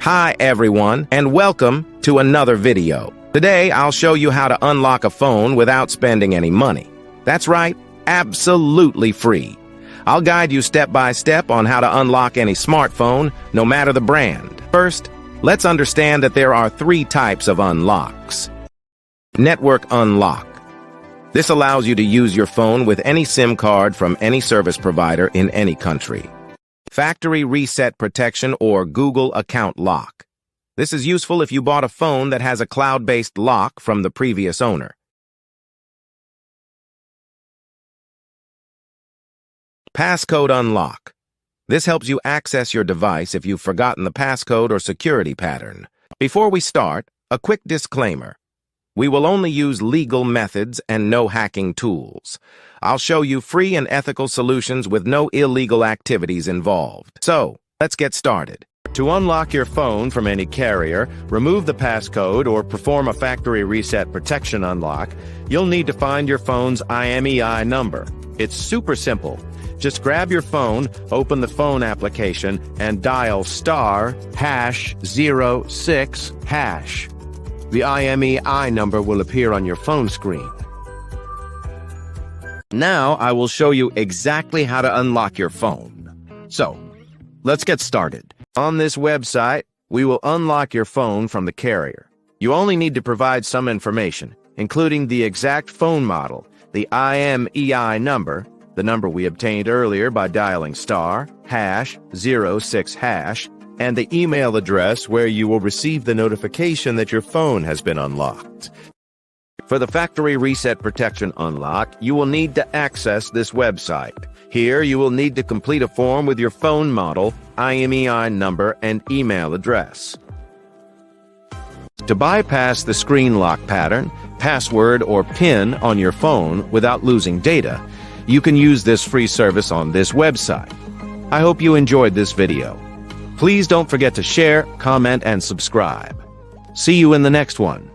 Hi everyone, and welcome to another video. Today I'll show you how to unlock a phone without spending any money. That's right, absolutely free. I'll guide you step by step on how to unlock any smartphone, no matter the brand. First, let's understand that there are three types of unlocks. Network unlock. This allows you to use your phone with any SIM card from any service provider in any country. Factory reset protection or Google account lock. This is useful if you bought a phone that has a cloud-based lock from the previous owner. Passcode unlock. This helps you access your device if you've forgotten the passcode or security pattern. Before we start, a quick disclaimer. We will only use legal methods and no hacking tools. I'll show you free and ethical solutions with no illegal activities involved. So, let's get started. To unlock your phone from any carrier, remove the passcode, or perform a factory reset protection unlock, you'll need to find your phone's IMEI number. It's super simple. Just grab your phone, open the phone application, and dial *#06#. The IMEI number will appear on your phone screen. Now I will show you exactly how to unlock your phone. So, let's get started. On this website, we will unlock your phone from the carrier. You only need to provide some information, including the exact phone model, the IMEI number, the number we obtained earlier by dialing *#06#, and the email address where you will receive the notification that your phone has been unlocked. For the factory reset protection unlock, you will need to access this website. Here, you will need to complete a form with your phone model, IMEI number, and email address. To bypass the screen lock pattern, password, or PIN on your phone without losing data, you can use this free service on this website. I hope you enjoyed this video. Please don't forget to share, comment, and subscribe. See you in the next one.